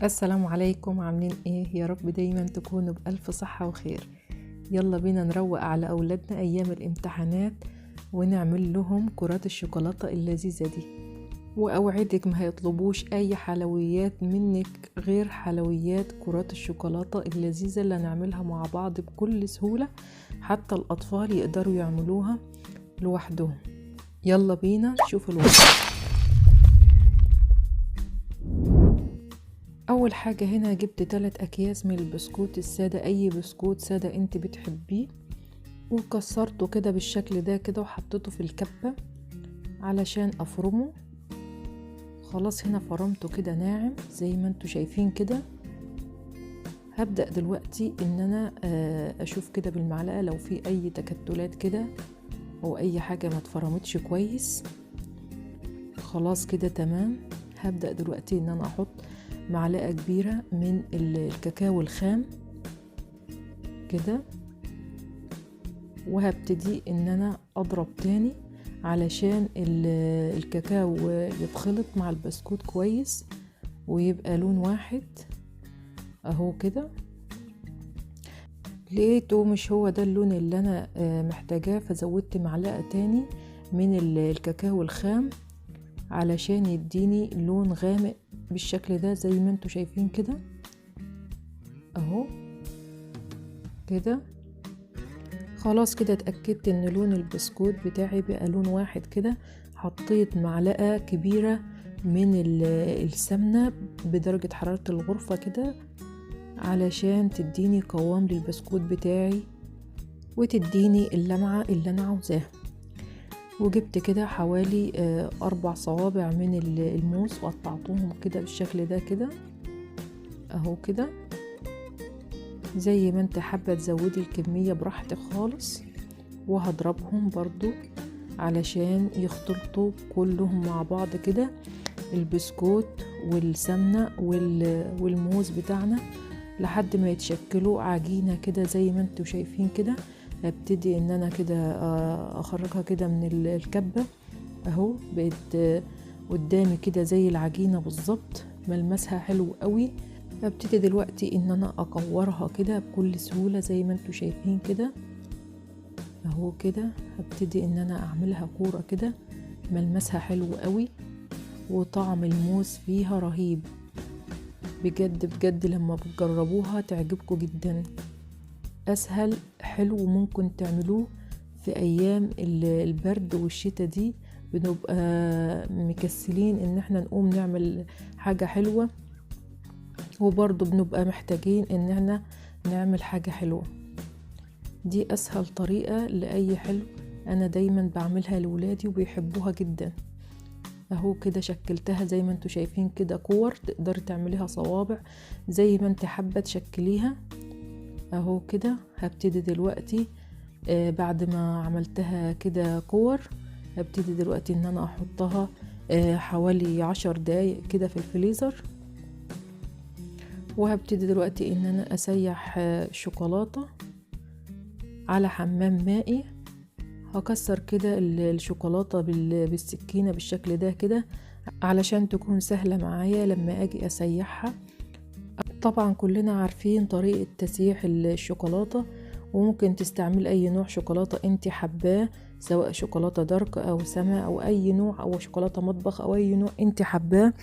السلام عليكم، عاملين ايه؟ يا رب دايما تكونوا بألف صحة وخير. يلا بينا نروق على أولادنا أيام الامتحانات ونعمل لهم كرات الشوكولاتة اللذيذة دي. وأوعدك ما هيطلبوش أي حلويات منك غير حلويات كرات الشوكولاتة اللذيذة اللي هنعملها مع بعض بكل سهولة، حتى الأطفال يقدروا يعملوها لوحدهم. يلا بينا نشوف الوصفة. اول حاجة هنا جبت 3 اكياس من البسكوت السادة، اي بسكوت سادة انت بتحبيه، وكسرته كده بالشكل ده كده وحطيته في الكبة علشان افرمه. خلاص هنا فرمته كده ناعم زي ما انتوا شايفين كده. هبدأ دلوقتي ان انا اشوف كده بالمعلقة لو في اي تكتلات كده او اي حاجة ما اتفرمتش كويس. خلاص كده تمام. هبدأ دلوقتي ان انا احط معلقة كبيرة من الكاكاو الخام كده، وهبتدي ان انا اضرب تاني علشان الكاكاو يتخلط مع البسكوت كويس ويبقى لون واحد اهو كده. لقيته مش هو ده اللون اللي انا محتاجاه، فزودت معلقة تاني من الكاكاو الخام علشان يديني لون غامق بالشكل ده زي ما انتوا شايفين كده اهو كده. خلاص كده اتأكدت ان لون البسكوت بتاعي بقى لون واحد كده. حطيت معلقة كبيرة من السمنة بدرجة حرارة الغرفة كده علشان تديني قوام للبسكوت بتاعي وتديني اللمعة اللي انا عاوزاها. وجبت كده حوالي 4 صوابع من الموز وقطعتهم كده بالشكل ده كده اهو كده. زي ما انت حابة تزودي الكمية براحتك خالص، وهضربهم برضو علشان يختلطوا كلهم مع بعض كده، البسكوت والسمنة والموز بتاعنا لحد ما يتشكلوا عجينة كده زي ما انتوا شايفين كده. هبتدي ان انا كده اخرجها كده من الكبة اهو، بقت قدامي كده زي العجينة بالظبط، ملمسها حلو قوي. هبتدي دلوقتي ان انا اكورها كده بكل سهولة زي ما انتوا شايفين كده اهو كده. هبتدي ان انا اعملها كورة كده، ملمسها حلو قوي وطعم الموز فيها رهيب بجد بجد. لما بتجربوها تعجبكم جدا، اسهل حلو وممكن تعملوه في ايام البرد والشتاء دي. بنبقى مكسلين ان احنا نقوم نعمل حاجة حلوة، وبرضو بنبقى محتاجين ان احنا نعمل حاجة حلوة. دي اسهل طريقة لاي حلو، انا دايما بعملها لولادي وبيحبوها جدا اهو كده. شكلتها زي ما انتوا شايفين كده كور، تقدري تعمليها صوابع زي ما انت حابة تشكليها اهو كده. هبتدي دلوقتي بعد ما عملتها كده كور، هبتدي دلوقتي ان انا احطها حوالي 10 دقايق كده في الفريزر. وهبتدي دلوقتي ان انا اسيح شوكولاتة على حمام مائي. هكسر كده الشوكولاتة بالسكينة بالشكل ده كده علشان تكون سهلة معايا لما اجي اسيحها. طبعا كلنا عارفين طريقة تسييح الشوكولاتة، وممكن تستعمل اي نوع شوكولاتة انت حباه، سواء شوكولاتة دارك او سما او اي نوع، او شوكولاتة مطبخ او اي نوع انت حباه.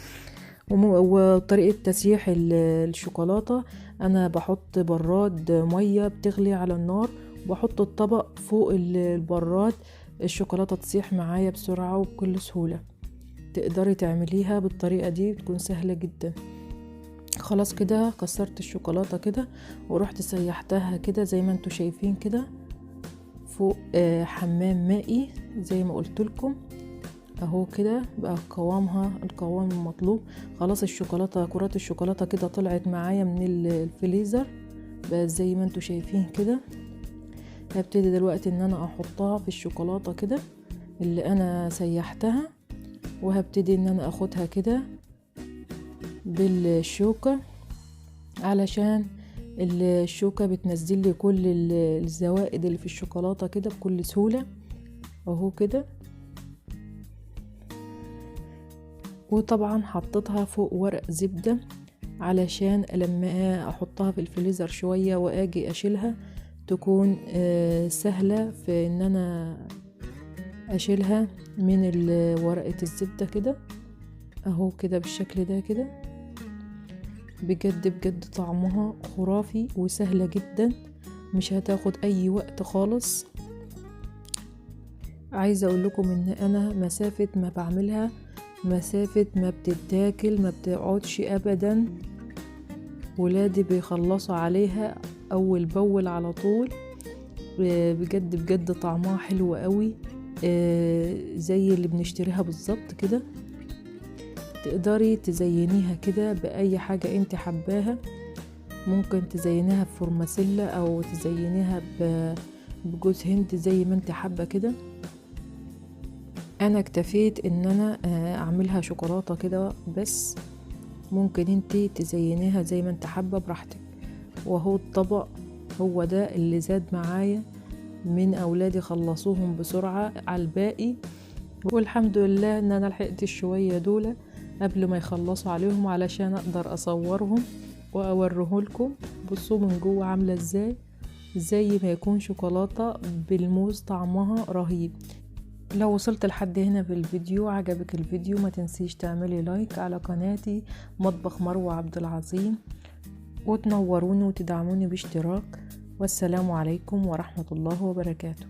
وطريقة تسييح الشوكولاتة، انا بحط براد مية بتغلي على النار وبحط الطبق فوق البراد، الشوكولاتة تصيح معايا بسرعة وبكل سهولة. تقدري تعمليها بالطريقة دي، بتكون سهلة جدا. خلاص كده كسرت الشوكولاتة كده ورحت سيحتها كده زي ما انتوا شايفين كده فوق حمام مائي زي ما قلت لكم اهو كده. بقى قوامها القوام المطلوب. خلاص الشوكولاتة، كرات الشوكولاتة كده طلعت معايا من الفريزر بقى زي ما انتوا شايفين كده. هبتدي دلوقتي ان انا احطها في الشوكولاتة كده اللي انا سيحتها، وهبتدي ان انا اخدها كده بالشوكة علشان الشوكة بتنزل لي كل الزوائد اللي في الشوكولاتة كده بكل سهولة اهو كده. وطبعا حطيتها فوق ورق زبدة علشان لما احطها في الفريزر شوية واجي اشيلها تكون سهلة في ان انا اشيلها من ورقة الزبدة كده اهو كده بالشكل ده كده. بجد بجد طعمها خرافي وسهلة جدا، مش هتاخد اي وقت خالص. عايزة اقول لكم ان انا مسافة ما بعملها مسافة ما بتتاكل ما بتقعدش ابدا، ولادي بيخلصوا عليها اول باول على طول. بجد بجد طعمها حلو قوي، زي اللي بنشتريها بالظبط كده. تقدري تزينيها كده باي حاجة انت حباها، ممكن تزينيها بفورماسيلا او تزينيها بجوز هند زي ما انت حابة كده. انا اكتفيت ان انا اعملها شوكولاتة كده بس، ممكن انت تزينيها زي ما انت حابة براحتك. وهو الطبق هو ده اللي زاد معايا من اولادي، خلصوهم بسرعة على الباقي، والحمد لله ان انا لحقت شوية دول قبل ما يخلصوا عليهم علشان اقدر اصورهم واوريه لكم. بصوا من جوه عاملة ازاي، زي ما يكون شوكولاتة بالموز، طعمها رهيب. لو وصلت لحد هنا بالفيديو عجبك الفيديو ما تنسيش تعملي لايك على قناتي مطبخ مروة عبد العظيم، وتنوروني وتدعموني باشتراك. والسلام عليكم ورحمة الله وبركاته.